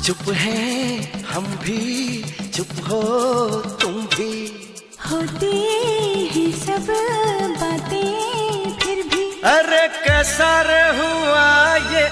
चुप है हम भी, चुप हो तुम भी, होती हैं सब बातें फिर भी। अरे कैसा रे हुआ ये